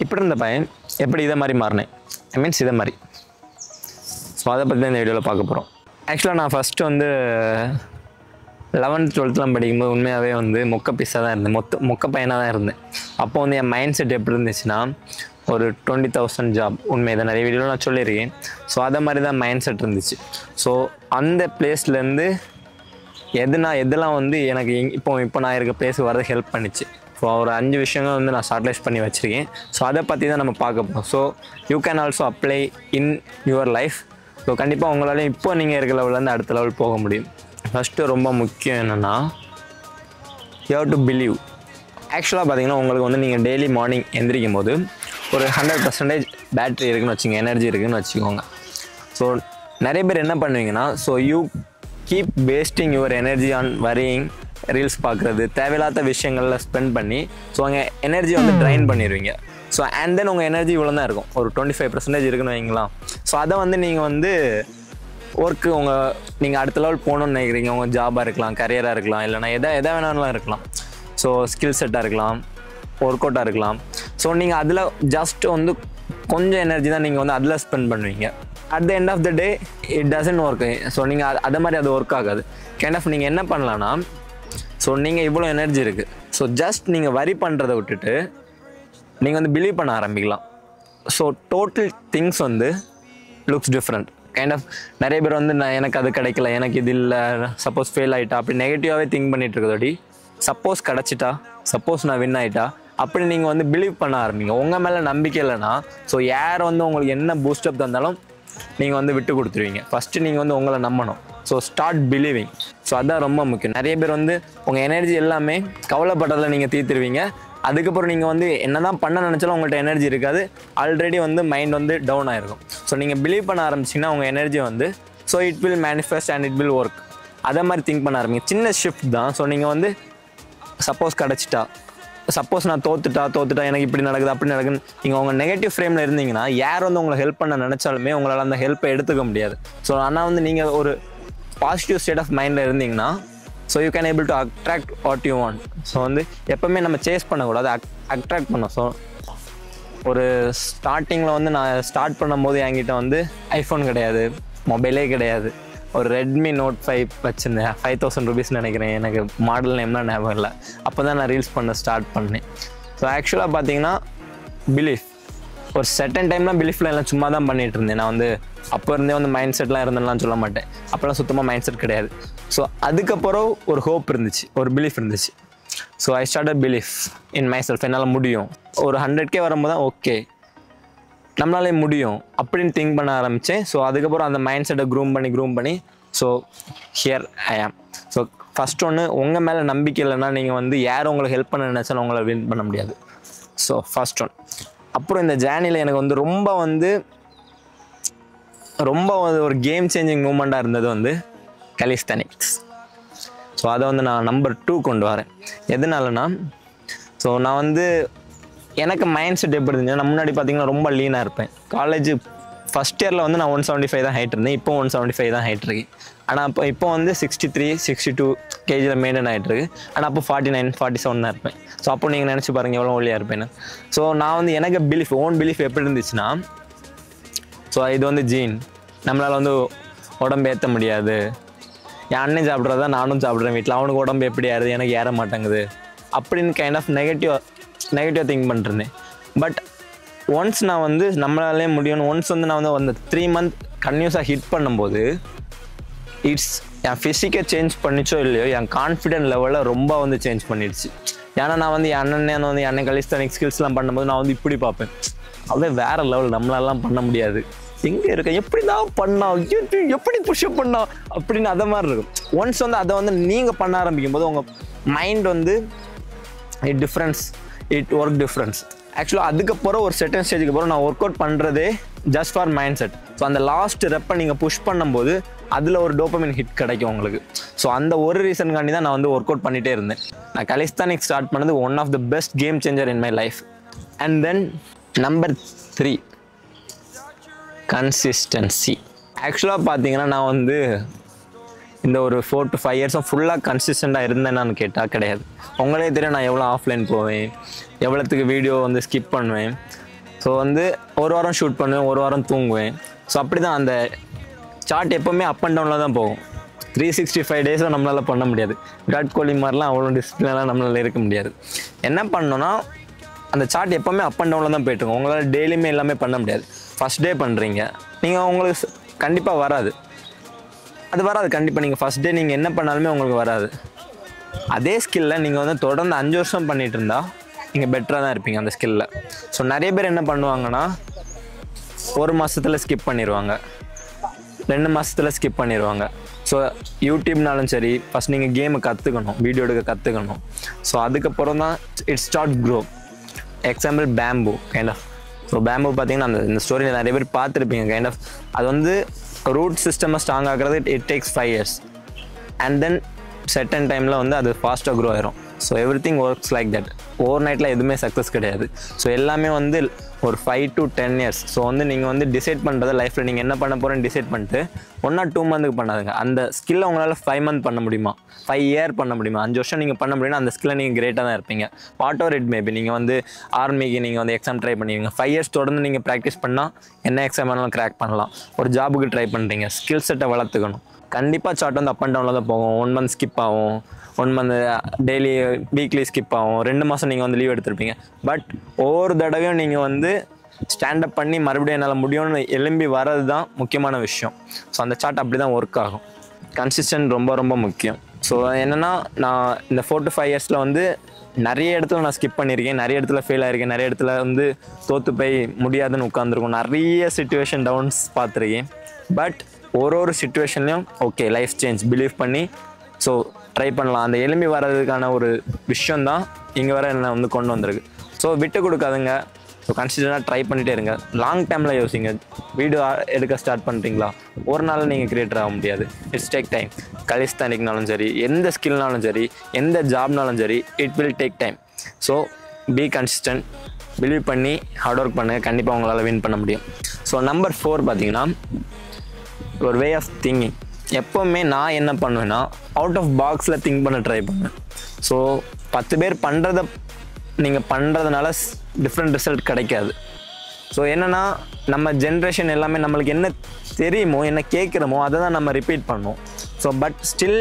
இப்படி இருந்த பையன் எப்படி இதை மாதிரி மாறினேன், ஐ மீன்ஸ் இதை மாதிரி. ஸோ அதை பற்றி தான் இந்த வீடியோவில் பார்க்க போகிறோம். ஆக்சுவலாக நான் ஃபஸ்ட்டு வந்து 11th 12th படிக்கும்போது உண்மையாகவே வந்து மொக்க பீஸாக தான் இருந்தேன், மொக்க பையனாக தான் இருந்தேன். அப்போ வந்து என் மைண்ட் செட் எப்படி இருந்துச்சுன்னா, ஒரு 20,000 ஜாப், உண்மை இதை நிறைய வீடியோவில் நான் சொல்லியிருக்கேன். ஸோ அதை மாதிரி தான் மைண்ட் செட் இருந்துச்சு. ஸோ அந்த பிளேஸ்லேருந்து எதெல்லாம் வந்து எனக்கு இப்போ நான் இருக்க பிளேஸுக்கு வரது ஹெல்ப் பண்ணிச்சு. ஸோ ஒரு 5 விஷயங்கள் வந்து நான் ஷார்ட்லைஸ் பண்ணி வச்சுருக்கேன். ஸோ அதை பற்றி தான் நம்ம பார்க்க போகிறோம். So you can also apply in your life. So கண்டிப்பாக உங்களாலையும் இப்போ நீங்கள் இருக்க லெவல்லேருந்து அடுத்த லெவல் போக முடியும். ஃபஸ்ட்டு ரொம்ப முக்கியம் என்னென்னா, யூ ஹவ் டு பிலீவ். ஆக்சுவலாக பார்த்தீங்கன்னா உங்களுக்கு வந்து நீங்கள் டெய்லி மார்னிங் எந்திரிக்கும் போது ஒரு 100% பேட்ரி இருக்குதுன்னு வச்சுக்கோங்க, எனர்ஜி இருக்குதுன்னு வச்சுக்கோங்க. ஸோ நிறைய பேர் என்ன பண்ணுவீங்கன்னா, so you keep wasting your energy on worrying, reels பார்க்குறது, தேவையில்லாத விஷயங்களில் ஸ்பெண்ட் பண்ணி ஸோ உங்கள் எனர்ஜி வந்து ட்ரைன் பண்ணிடுவீங்க. ஸோ அண்ட் தென் உங்கள் எனர்ஜி இவ்வளோ தான் இருக்கும், ஒரு 25% இருக்குன்னு வைங்களா. ஸோ அதை வந்து நீங்கள் வந்து ஒர்க்கு நீங்கள் அடுத்த லெவல் போகணுன்னு நினைக்கிறீங்க. உங்கள் ஜாபாக இருக்கலாம், கரியராக இருக்கலாம், இல்லைனா எதை வேணாலும் இருக்கலாம். ஸோ ஸ்கில் செட்டாக இருக்கலாம், ஒர்க் அவுட்டாக இருக்கலாம். ஸோ நீங்கள் அதில் ஜஸ்ட் வந்து கொஞ்சம் எனர்ஜி தான் நீங்கள் வந்து அதில் ஸ்பெண்ட் பண்ணுவீங்க. At the end of the day it doesn't work. So நீங்கள் அதை மாதிரி அது ஒர்க் ஆகாது. கைண்ட் ஆஃப் நீங்கள் என்ன பண்ணலான்னா, ஸோ நீங்கள் இவ்வளோ எனர்ஜி இருக்குது, ஸோ ஜஸ்ட் நீங்கள் வரி பண்ணுறதை விட்டுட்டு நீங்கள் வந்து பிலீவ் பண்ண ஆரம்பிக்கலாம். ஸோ டோட்டல் திங்ஸ் வந்து லுக்ஸ் டிஃப்ரெண்ட். கைண்ட் ஆஃப் நிறைய பேர் வந்து எனக்கு அது கிடைக்கல, எனக்கு இது இல்லை, சப்போஸ் ஃபெயில் ஆகிட்டா அப்படி நெகட்டிவாகவே திங்க் பண்ணிட்டு இருக்கிறதோடி, சப்போஸ் கிடச்சிட்டா, சப்போஸ் நான் வின் ஆகிட்டா அப்படி நீங்கள் வந்து பிலீவ் பண்ண ஆரம்பிங்க. உங்கள் மேலே நம்பிக்கை இல்லைன்னா ஸோ யார் வந்து உங்களுக்கு என்ன பூஸ்டப் தந்தாலும் நீங்கள் வந்து விட்டு கொடுத்துருவீங்க. ஃபஸ்ட்டு நீங்கள் வந்து உங்களை நம்பணும். So start believing. ஸோ அதுதான் ரொம்ப முக்கியம். நிறைய பேர் வந்து உங்கள் எனர்ஜி எல்லாமே கவலைப்பட்டதில் நீங்கள் தீர்த்துருவீங்க. அதுக்கப்புறம் நீங்கள் வந்து என்ன தான் பண்ண நினச்சாலும் உங்கள்கிட்ட எனர்ஜி இருக்காது, ஆல்ரெடி வந்து மைண்ட் வந்து டவுன் ஆகிருக்கும். ஸோ நீங்கள் பிலீவ் பண்ண ஆரம்பிச்சிங்கன்னா உங்கள் எனர்ஜி வந்து so it will manifest and it will work. அதை மாதிரி திங்க் பண்ண ஆரம்பிங்க. சின்ன ஷிஃப்ட் தான். ஸோ நீங்கள் வந்து சப்போஸ் கிடச்சிட்டா, சப்போஸ் நான் தோத்துட்டா எனக்கு இப்படி நடக்குது அப்படி நடக்குதுன்னு நீங்கள் உங்கள் நெகட்டிவ் ஃப்ரேமில் இருந்தீங்கன்னா யார் வந்து உங்களை ஹெல்ப் பண்ண நினச்சாலுமே உங்களால் அந்த ஹெல்ப்பை எடுத்துக்க முடியாது. ஸோ ஆனால் வந்து நீங்கள் ஒரு பாசிட்டிவ் ஸ்டேட் ஆஃப் மைண்டில் இருந்தீங்கன்னா so you can able to attract what you want. So வந்து எப்போவுமே நம்ம சேஸ் பண்ணக்கூடாது, அட்ராக்ட் பண்ணோம். ஸோ ஒரு ஸ்டார்டிங்கில் வந்து நான் ஸ்டார்ட் பண்ணும்போது என்கிட்ட வந்து ஐஃபோன் கிடையாது, மொபைலே கிடையாது, ஒரு ரெட்மி நோட் 5 வச்சுருந்தேன். 5,000 ருபீஸ்ன்னு நினைக்கிறேன், எனக்கு மாடல் நேம்லாம் ஞாபகம் இல்லை. அப்போ தான் நான் ரீல்ஸ் பண்ண ஸ்டார்ட் பண்ணேன். ஸோ ஆக்சுவலாக பார்த்தீங்கன்னா பிலீஃப், ஒரு செட்டன் டைம்லாம் பிலீஃப்லாம் எல்லாம் சும்மா தான் பண்ணிகிட்டு இருந்தேன். நான் வந்து அப்போ இருந்தே வந்து மைண்ட் செட்லாம் இருந்தேன்லாம் சொல்ல மாட்டேன். அப்போல்லாம் சுத்தமாக மைண்ட் செட் கிடையாது. ஸோ அதுக்கப்புறம் ஒரு ஹோப் இருந்துச்சு, ஒரு பிலீஃப் இருந்துச்சு. So I started belief in my self. என்னால் முடியும். ஒரு 100K வரும்போது தான் ஓகே நம்மளாலே முடியும் அப்படின்னு திங்க் பண்ண ஆரம்பித்தேன். ஸோ அதுக்கப்புறம் அந்த மைண்ட் செட்டை க்ரூம் பண்ணி ஸோ ஹியர் ஐ ஆம். ஸோ ஃபஸ்ட் ஒன்று, உங்கள் மேலே நம்பிக்கை இல்லைன்னா நீங்கள் வந்து யார் உங்களுக்கு ஹெல்ப் பண்ண நினச்சாலும் உங்களை வின் பண்ண முடியாது. So first one. அப்புறம் இந்த ஜேர்னியில் எனக்கு வந்து ரொம்ப ஒரு கேம் சேஞ்சிங் மூமெண்ட்டாக இருந்தது வந்து கலிஸ்தானிக்ஸ். ஸோ அதை வந்து நான் நம்பர் 2 கொண்டு வரேன். எதனாலனா, ஸோ நான் வந்து எனக்கு மைண்ட் செட் எப்படி இருந்துச்சுன்னா, நான் முன்னாடி பார்த்தீங்கன்னா ரொம்ப லீனாக இருப்பேன். காலேஜ் ஃபஸ்ட் இயரில் வந்து நான் 175 தான் ஹைட் இருந்தேன். இப்போ 175 தான் ஹைட் இருக்கு. ஆனால் இப்போ வந்து 63-62 kg மெயின்டைன் ஆகிட்டு இருக்கு. ஆனால் அப்போ 49-47 தான் இருப்பேன். ஸோ அப்போ நீங்கள் நினச்சி பாருங்கள் எவ்வளோ ஒல்லியாக இருப்பேன்னு. ஸோ நான் வந்து எனக்கு ஓன் பிலீஃப் எப்படி இருந்துச்சுன்னா, ஸோ இது வந்து ஜீன், நம்மளால் வந்து உடம்பு ஏற்ற முடியாது, என் அண்ணன் சாப்பிட்றதா நானும் சாப்பிட்றேன் வீட்டில், அவனுக்கு உடம்பு எப்படி ஏறுது எனக்கு ஏற மாட்டேங்குது அப்படின்னு கைண்ட் ஆஃப் நெகட்டிவாக திங்க் பண்ணிருந்தேன். பட் ஒன்ஸ் நான் வந்து நம்மளாலே முடியும்னு ஒன்ஸ் வந்து நான் வந்து 3 month கன்டினியூஸாக ஹிட் பண்ணும்போது என் ஃபிசிக்கை சேஞ்ச் பண்ணிச்சோ இல்லையோ என் கான்ஃபிடென்ட் லெவலில் ரொம்ப வந்து சேஞ்ச் பண்ணிடுச்சு. ஏன்னா நான் வந்து என் அண்ணன் கலிஸ்தானிக் ஸ்கில்ஸ்லாம் பண்ணும்போது நான் வந்து இப்படி பார்ப்பேன், அதே வேறு லெவல், நம்மளாலாம் பண்ண முடியாது, எங்கே இருக்க எப்படி தான் பண்ணா, எப்படி புஷ்அப் பண்ணா அப்படின்னு அதை மாதிரி இருக்கும். ஒன்ஸ் வந்து அதை வந்து நீங்கள் பண்ண ஆரம்பிக்கும் போது உங்கள் மைண்ட் வந்து இட் ஒர்க் டிஃப்ரென்ஸ். ஆக்சுவலாக அதுக்கப்புறம் ஒரு செகண்ட் ஸ்டேஜுக்கு அப்புறம் நான் ஒர்க் அவுட் பண்ணுறதே just for mind set. So அந்த லாஸ்ட் ரெப்பை நீங்கள் புஷ் பண்ணும்போது அதில் ஒரு டோபமின் ஹிட் கிடைக்கும் உங்களுக்கு. ஸோ அந்த ஒரு ரீசனுக்காண்டி தான் நான் வந்து ஒர்க் அவுட் பண்ணிகிட்டே இருந்தேன். நான் கலிஸ்தானிக் ஸ்டார்ட் பண்ணது one of the best game changer in my life. And then number 3, consistency. ஆக்சுவலாக பார்த்தீங்கன்னா நான் வந்து இந்த ஒரு 4 to 5 இயர்ஸும் ஃபுல்லாக கன்சிஸ்டண்ட்டாக இருந்தேன்னு கேட்டால் கிடையாது. உங்களே தெரியும் நான் எவ்வளோ ஆஃப்லைன் போவேன், எவ்வளோத்துக்கு வீடியோ வந்து ஸ்கிப் பண்ணுவேன். ஸோ வந்து ஒரு வாரம் ஷூட் பண்ணுவேன், ஒரு வாரம் தூங்குவேன். ஸோ அப்படி தான் அந்த சார்ட் எப்போவுமே அப் அண்ட் டவுனில் தான் போகும். 365 டேஸும் நம்மளால் பண்ண முடியாது. விராட் கோலி மாதிரிலாம் அவ்வளோ டிசிப்ளினாலாம் நம்மளால் இருக்க முடியாது. என்ன பண்ணணும்னா அந்த சார்ட் எப்போவுமே அப் அண்ட் டவுனில் தான் போய்ட்டுருக்கோம். உங்களால் டெய்லியுமே எல்லாமே பண்ண முடியாது. ஃபஸ்ட் டே பண்ணுறீங்க, நீங்கள் உங்களுக்கு கண்டிப்பாக வராது, அது வராது கண்டிப்பாக. நீங்கள் ஃபஸ்ட் டே நீங்கள் என்ன பண்ணாலுமே உங்களுக்கு வராது. அதே ஸ்கில்லை நீங்கள் வந்து தொடர்ந்து 5 வருஷம் பண்ணிகிட்டு இருந்தால் நீங்கள் பெட்டராக தான் இருப்பீங்க அந்த ஸ்கில்லில். ஸோ நிறைய பேர் என்ன பண்ணுவாங்கன்னா 1 மாதத்தில் ஸ்கிப் பண்ணிடுவாங்க, 2 மாதத்தில் ஸ்கிப் பண்ணிடுவாங்க. ஸோ யூடியூப்னாலும் சரி, ஃபஸ்ட் நீங்கள் கேமை கற்றுக்கணும், வீடியோ எடுக்க கற்றுக்கணும். ஸோ அதுக்கப்புறம் தான் it start grow. Example bamboo kind of. So bamboo பார்த்தீங்கன்னா இந்த ஸ்டோரியில் நிறைய பேர் பார்த்துருப்பீங்க கைண்ட் ஆஃப். அது வந்து ரூட் சிஸ்டமை ஸ்ட்ராங் ஆகிறது it takes 5 years and then certain டைமில் வந்து அது ஃபாஸ்ட்டாக க்ரோ ஆயிரும். So everything works like that. Over நைட்டில் எதுவுமே சக்ஸஸ் கிடையாது. ஸோ எல்லாமே வந்து ஒரு 5 to 10 years. ஸோ வந்து நீங்கள் வந்து டிசைட் பண்ணுறத லைஃப்பில் நீங்கள் என்ன பண்ண போகிறேன்னு டிசைட் பண்ணிட்டு 1 or 2 months பண்ணாதுங்க. அந்த ஸ்கில்லை உங்களால் 5 months பண்ண முடியுமா, 5 years பண்ண முடியுமா, 5 வருஷம் நீங்கள் பண்ண முடியும்னா அந்த ஸ்கில்லை நீங்கள் கிரேட்டாக தான் இருப்பீங்க. What ever it maybe. நீங்கள் வந்து ஆர்மிக்கு நீங்கள் வந்து எக்ஸாம் ட்ரை பண்ணுவீங்க, 5 years தொடர்ந்து நீங்கள் ப்ராக்டிஸ் பண்ணால் என்ன எக்ஸாம் வேணாலும் கிராக் பண்ணலாம். ஒரு ஜாபுக்கு ட்ரை பண்ணுறீங்க, ஸ்கில் செட்டை வளர்த்துக்கணும். கண்டிப்பாக சார்ட் வந்து அப் அண்ட் டவுனில் தான் போகும். 1 month ஸ்கிப் ஆகும், 1 month டெய்லி வீக்லி ஸ்கிப் ஆகும், 2 மாதம் நீங்கள் வந்து லீவ் எடுத்திருப்பீங்க. பட் ஒவ்வொரு தடவையும் நீங்கள் வந்து ஸ்டாண்டப் பண்ணி மறுபடியும் என்னால் முடியும்னு எழும்பி வர்றது தான் முக்கியமான விஷயம். ஸோ அந்த சார்ட் அப்படி தான் ஒர்க் ஆகும். கன்சிஸ்டன்ட் ரொம்ப ரொம்ப முக்கியம். ஸோ என்னென்னா நான் இந்த 4 to 5 years வந்து நிறைய இடத்துல நான் ஸ்கிப் பண்ணியிருக்கேன், நிறைய இடத்துல ஃபெயில் ஆகிருக்கேன், நிறைய இடத்துல வந்து தோற்று போய் முடியாதுன்னு உட்காந்துருக்கோம், நிறைய சிச்சுவேஷன் டவுன்ஸ் பார்த்துருக்கேன். பட் ஒரு சிச்சுவேஷன்லையும் ஓகே லைஃப் சேஞ்ச் பிலீவ் பண்ணி ஸோ ட்ரை பண்ணலாம். அந்த எலும்பி வர்றதுக்கான ஒரு விஷயந்தான் இங்கே வர என்னை வந்து கொண்டு வந்திருக்கு. ஸோ விட்டு கொடுக்காதுங்க. ஸோ கன்சிஸ்டண்டாக ட்ரை பண்ணிகிட்டே இருங்க. லாங் டைமில் யோசிங்க. வீடியோ எடுக்க ஸ்டார்ட் பண்ணுறீங்களா, ஒரு நாள் நீங்கள் கிரியேட்டர் ஆக முடியாது. It's take time. கலிஸ்தானிக்னாலும் சரி, எந்த ஸ்கில்னாலும் சரி, எந்த ஜாப்னாலும் சரி, it will take time. So be consistent, believe பண்ணி ஹார்ட் ஒர்க் பண்ணுங்கள், கண்டிப்பாக உங்களால் வின் பண்ண முடியும். ஸோ நம்பர் 4 பார்த்தீங்கன்னா ஒரு வே ஆஃப் திங்கிங். எப்போவுமே நான் என்ன பண்ணுவேன்னா அவுட் ஆஃப் பாக்ஸில் திங்க் பண்ண ட்ரை பண்ணுவேன். ஸோ 10 பேர் பண்ணுறத நீங்கள் பண்ணுறதுனால டிஃப்ரெண்ட் ரிசல்ட் கிடைக்காது. ஸோ என்னென்னா நம்ம ஜென்ரேஷன் எல்லாமே நம்மளுக்கு என்ன தெரியுமோ, என்ன கேட்குறோமோ அதை தான் நம்ம ரிப்பீட் பண்ணுவோம். ஸோ பட் ஸ்டில்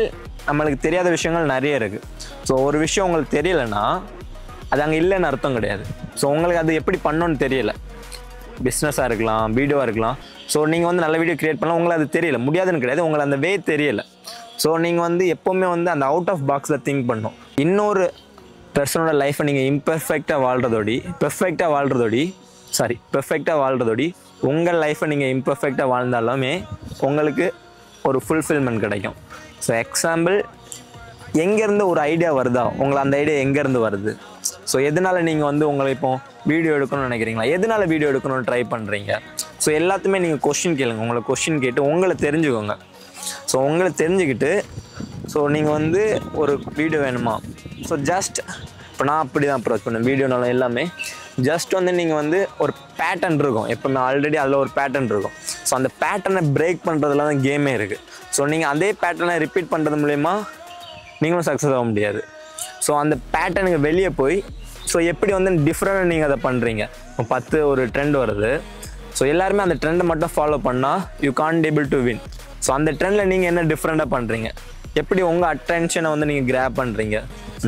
நம்மளுக்கு தெரியாத விஷயங்கள் நிறைய இருக்குது. ஸோ ஒரு விஷயம் உங்களுக்கு தெரியலைன்னா அது அங்கே இல்லைன்னு அர்த்தம் கிடையாது. ஸோ உங்களுக்கு அது எப்படி பண்ணணுன்னு தெரியல. பிஸ்னஸாக இருக்கலாம், வீடியோவாக இருக்கலாம். ஸோ நீங்கள் வந்து நல்ல வீடியோ க்ரியேட் பண்ணலாம், உங்களுக்கு அது தெரியல, முடியாதுன்னு கிடையாது, உங்களுக்கு அந்த வே தெரியலை. ஸோ நீங்கள் வந்து எப்போவுமே வந்து அந்த அவுட் ஆஃப் பாக்ஸில் திங்க் பண்ணணும். இன்னொரு பர்சனோட லைஃப்பை நீங்கள் பெர்ஃபெக்டாக வாழ்கிறதோடி உங்கள் லைஃப்பை நீங்கள் இம்பர்ஃபெக்டாக வாழ்ந்தாலுமே உங்களுக்கு ஒரு ஃபுல்ஃபில்மெண்ட் கிடைக்கும். ஸோ எக்ஸாம்பிள், எங்கேருந்து ஒரு ஐடியா வருதா, உங்களை அந்த ஐடியா எங்கேருந்து வருது, ஸோ எதனால் நீங்கள் வந்து உங்களை இப்போ வீடியோ எடுக்கணும்னு நினைக்கிறீங்களா, எதனால் வீடியோ எடுக்கணும்னு ட்ரை பண்ணுறீங்க. ஸோ எல்லாத்துமே நீங்கள் கொஸ்டின் கேளுங்க, உங்களை கொஸ்டின் கேட்டு உங்களை தெரிஞ்சுக்கோங்க. ஸோ உங்களை தெரிஞ்சுக்கிட்டு ஸோ நீங்கள் வந்து ஒரு வீடியோ வேணுமா, ஸோ ஜஸ்ட் இப்போ நான் அப்படி தான் அப்ரோச் பண்ணேன். வீடியோனாலும் எல்லாமே ஜஸ்ட் வந்து நீங்கள் வந்து ஒரு பேட்டர்ன் இருக்கும், எப்போவுமே ஆல்ரெடி அதில் ஒரு பேட்டர்ன் இருக்கும். ஸோ அந்த பேட்டர்னை பிரேக் பண்ணுறதுல தான் கேமே இருக்குது. ஸோ நீங்கள் அதே பேட்டர்னை ரிப்பீட் பண்ணுறது மூலயமா நீங்களும் சக்ஸஸ் ஆக முடியாது. ஸோ அந்த பேட்டர்னுக்கு வெளியே போய் ஸோ எப்படி வந்து டிஃப்ரெண்டாக நீங்கள் அதை பண்ணுறீங்க. இப்போ 10 ஒரு ட்ரெண்ட் வருது, ஸோ எல்லாருமே அந்த ட்ரெண்டை மட்டும் ஃபாலோ பண்ணால் you can't able to win. So அந்த ட்ரெண்டில் நீங்கள் என்ன டிஃப்ரெண்ட்டாக பண்ணுறீங்க, எப்படி உங்கள் அட்டென்ஷனை வந்து நீங்கள் கிராப் பண்ணுறீங்க.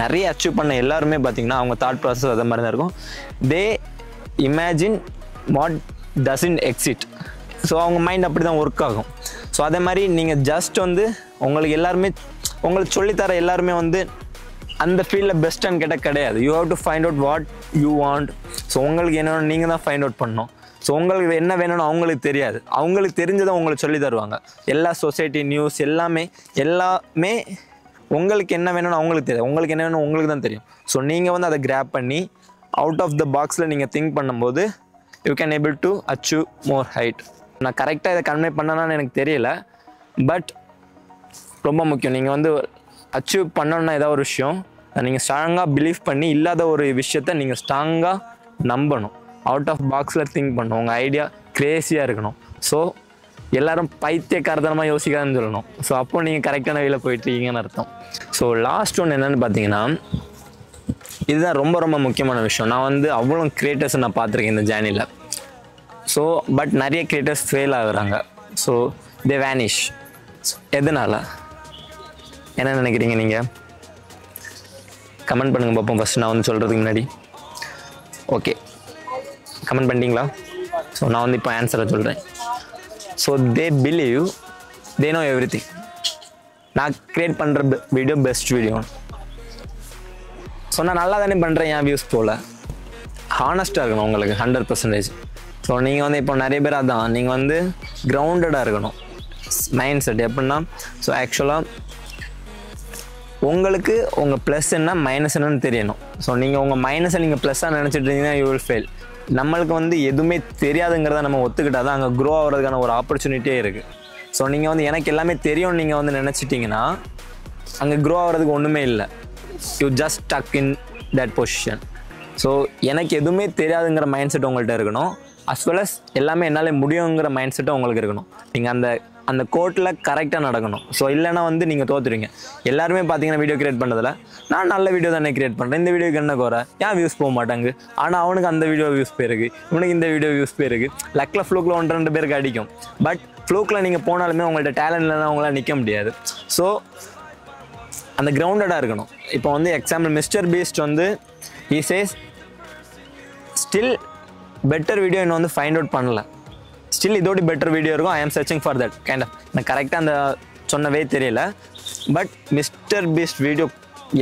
நிறைய அச்சீவ் பண்ண எல்லாருமே பார்த்தீங்கன்னா அவங்க தாட் ப்ராசஸ் அதை மாதிரி தான் இருக்கும். They imagine what doesn't exist. So அவங்க மைண்ட் அப்படி தான் ஒர்க் ஆகும். ஸோ அதே மாதிரி நீங்கள் ஜஸ்ட் வந்து உங்களுக்கு எல்லாருமே உங்களுக்கு சொல்லித்தர எல்லாருமே வந்து அந்த ஃபீல்டில் பெஸ்ட்டுன்னு கேட்டால் கிடையாது. You have to find out what you want. So உங்களுக்கு என்ன நீங்கள் தான் ஃபைண்ட் அவுட் பண்ணணும். ஸோ உங்களுக்கு என்ன வேணும்னு அவங்களுக்கு தெரியாது, அவங்களுக்கு தெரிஞ்சதை உங்களுக்கு சொல்லி தருவாங்க. எல்லா சொசைட்டி நியூஸ் எல்லாமே உங்களுக்கு என்ன வேணும்னு அவங்களுக்கு தெரியாது, உங்களுக்கு என்ன வேணும் உங்களுக்கு தான் தெரியும். ஸோ நீங்கள் வந்து அதை கிராப் பண்ணி அவுட் ஆஃப் த பாக்ஸில் நீங்கள் திங்க் பண்ணும்போது you can able to achieve more height. நான் கரெக்டாக இதை கன்வே பண்ணனான்னு எனக்கு தெரியல, பட் ரொம்ப முக்கியம். நீங்கள் வந்து அச்சீவ் பண்ணணுன்னா ஏதாவது ஒரு விஷயம் நீங்கள் ஸ்ட்ராங்காக பிலீவ் பண்ணி இல்லாத ஒரு விஷயத்த நீங்கள் ஸ்ட்ராங்காக நம்பணும். அவுட் ஆஃப் பாக்ஸில் திங்க் பண்ணணும். உங்கள் ஐடியா க்ரேஸியாக இருக்கணும். ஸோ எல்லோரும் பைத்தியக்காரத்தனமாக யோசிக்காதுன்னு சொல்லணும். ஸோ அப்போது நீங்கள் கரெக்டான வழியில் போயிட்டுருக்கீங்கன்னு அர்த்தம். ஸோ லாஸ்ட் ஒன்று என்னென்னு பார்த்தீங்கன்னா, இதுதான் ரொம்ப ரொம்ப முக்கியமான விஷயம். நான் வந்து அவ்வளோ கிரியேட்டர்ஸை நான் பார்த்துருக்கேன் இந்த ஜேர்னியில். ஸோ பட் நிறைய கிரியேட்டர்ஸ் ஃபெயில் ஆகுறாங்க. So they vanish. எதனால் என்ன நினைக்கிறீங்க நீங்கள்? கமெண்ட் பண்ணுங்கள் பார்ப்போம். ஃபஸ்ட் நான் வந்து சொல்கிறதுக்கு முன்னாடி ஓகே கமெண்ட் பண்ணிட்டீங்களா? ஸோ நான் வந்து இப்போ ஆன்சரை சொல்கிறேன். So they believe they know every thing. நான் க்ரியேட் பண்ணுற வீடியோ பெஸ்ட் வீடியோ. ஸோ நான் நல்லா தானே பண்ணுறேன், என் வியூஸ் போல். ஹானஸ்ட்டாக இருக்கணும் உங்களுக்கு 100%. ஸோ நீங்கள் வந்து இப்போ நிறைய பேர் அதான் நீங்கள் வந்து கிரவுண்டடாக இருக்கணும் மைண்ட் செட். எப்படின்னா ஸோ ஆக்சுவலாக உங்களுக்கு உங்கள் ப்ளஸ் என்ன மைனஸ் என்னன்னு தெரியணும். ஸோ நீங்கள் உங்கள் மைனஸை நீங்கள் ப்ளஸ்ஸாக நினச்சிட்டு இருந்தீங்கன்னா யூ வில் ஃபெயில். நம்மளுக்கு வந்து எதுவுமே தெரியாதுங்கிறத நம்ம ஒத்துக்கிட்டால் தான் அங்கே க்ரோ ஆகிறதுக்கான ஒரு ஆப்பர்ச்சுனிட்டியே இருக்குது. ஸோ நீங்கள் வந்து எனக்கு எல்லாமே தெரியும்னு நீங்கள் வந்து நினச்சிட்டிங்கன்னா அங்கே க்ரோ ஆகிறதுக்கு ஒன்றுமே இல்லை. You just stuck in that position. So எனக்கு எதுவுமே தெரியாதுங்கிற மைண்ட் செட் உங்கள்கிட்ட இருக்கணும். அஸ் வெல் அஸ் எல்லாமே என்னால் முடியுங்கிற மைண்ட் செட்டும் உங்களுக்கு இருக்கணும். நீங்கள் அந்த கோட்டில் கரெக்டாக நடக்கணும். ஸோ இல்லைனா வந்து நீங்கள் தோற்றுருவீங்க. எல்லாருமே பார்த்தீங்கன்னா வீடியோ கிரியேட் பண்ணுறதில்ல நான் நல்ல வீடியோ தானே கிரியேட் பண்ணுறேன், இந்த வீடியோக்கு என்ன குறை, ஏன் வியூஸ் போக மாட்டாங்க, ஆனால் அவனுக்கு அந்த வீடியோ வியூஸ் போயிருக்கு, இவனுக்கு இந்த வீடியோ வியூஸ் போயிருக்கு. லக்கில் ஃப்ளூக்கில் 1-2 பேருக்கு அடிக்கும். பட் ஃப்ளூக்கில் நீங்கள் போனாலுமே உங்கள்கிட்ட டேலண்ட் இல்லைன்னா அவங்களால நிற்க முடியாது. ஸோ அந்த கிரவுண்டடாக இருக்கணும். இப்போ வந்து எக்ஸாம்பிள் மிஸ்டர் பீஸ்ட் வந்து he says still better video இன்னும் வந்து ஃபைண்ட் அவுட் பண்ணல, ஸ்டில் இதோட பெட்டர் வீடியோ இருக்கும், I am searching for that kind of. நான் கரெக்டாக அந்த சொன்னவே தெரியல. பட் மிஸ்டர் பீஸ்ட் வீடியோ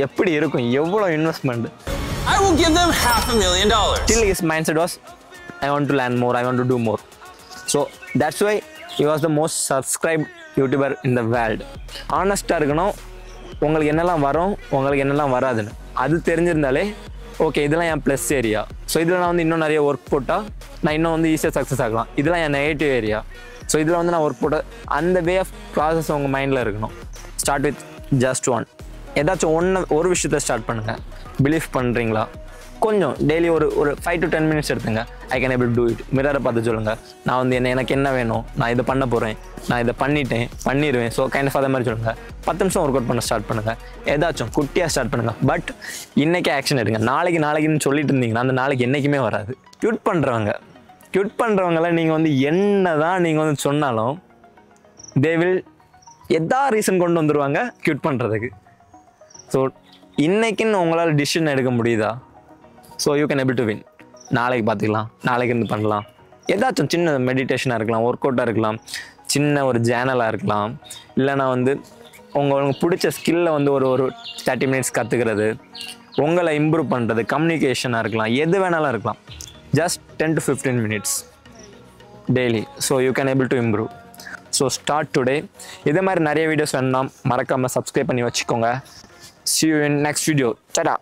எப்படி இருக்கும், எவ்வளோ investment. I will give them $500,000. Still his mindset was I want to learn more, I want to do more. So that's why he was the most subscribed YouTuber in the world. ஆனஸ்ட்டாக இருக்கணும். உங்களுக்கு என்னெல்லாம் வரும், உங்களுக்கு என்னெல்லாம் வராதுன்னு அது தெரிஞ்சிருந்தாலே okay இதெல்லாம் n plus area. So இதில் நான் வந்து இன்னும் நிறைய ஒர்க் போட்டால் நான் இன்னும் வந்து ஈஸியாக சக்ஸஸ் ஆகலாம். இதெல்லாம் என் நெகட்டிவ் ஏரியா. ஸோ இதில் வந்து நான் ஒர்க் போட்டால் அந்த வே ஆஃப் ப்ராசஸ் உங்கள் மைண்டில் இருக்கணும். Start with just one. ஏதாச்சும் ஒரு விஷயத்தை ஸ்டார்ட் பண்ணுங்கள். பிலீவ் பண்ணுறீங்களா, கொஞ்சம் டெய்லி ஒரு 5 to 10 minutes எடுத்துங்க. I can able to it. மிரரை பார்த்து சொல்லுங்கள், நான் வந்து எனக்கு என்ன வேணும், நான் இதை பண்ண போகிறேன், நான் இதை பண்ணிடுவேன். ஸோ கைண்ட் ஆஃப் அதே மாதிரி சொல்லுங்கள். 10 நிமிஷம் ஒர்க் அவுட் பண்ண ஸ்டார்ட் பண்ணுங்கள். ஏதாச்சும் குட்டியாக ஸ்டார்ட் பண்ணுங்கள். பட் இன்றைக்கே ஆக்ஷன் எடுங்க. நாளைக்குன்னு சொல்லிட்டு இருந்தீங்கன்னா அந்த நாளைக்கு என்றைக்குமே வராது. க்யூட் பண்ணுறவங்களாம் நீங்கள் வந்து என்ன தான் நீங்கள் வந்து சொன்னாலும் தே வில் எதா ரீசன் கொண்டு வந்துடுவாங்க க்யூட் பண்ணுறதுக்கு. ஸோ இன்றைக்கின்னு உங்களால் டிசிஷன் எடுக்க முடியுதா? So you can able to win. நாளைக்கு பார்த்துக்கலாம், நாளைக்கு இருந்து பண்ணலாம். ஏதாச்சும் சின்ன மெடிடேஷனாக இருக்கலாம், ஒர்க் அவுட்டாக இருக்கலாம், சின்ன ஒரு ஜேர்னலாக இருக்கலாம். இல்லைனா வந்து உங்களுக்கு பிடிச்ச ஸ்கில்லை வந்து ஒரு 30 minutes கற்றுக்கிறது, உங்களை இம்ப்ரூவ் பண்ணுறது, கம்யூனிகேஷனாக இருக்கலாம், எது வேணாலும் இருக்கலாம். Just 10 to 15 minutes daily. So you can able to improve. So start today. இதே மாதிரி நிறைய வீடியோஸ் வேணும்னா மறக்காமல் சப்ஸ்கிரைப் பண்ணி வச்சுக்கோங்க. See you in next video. Ta-da!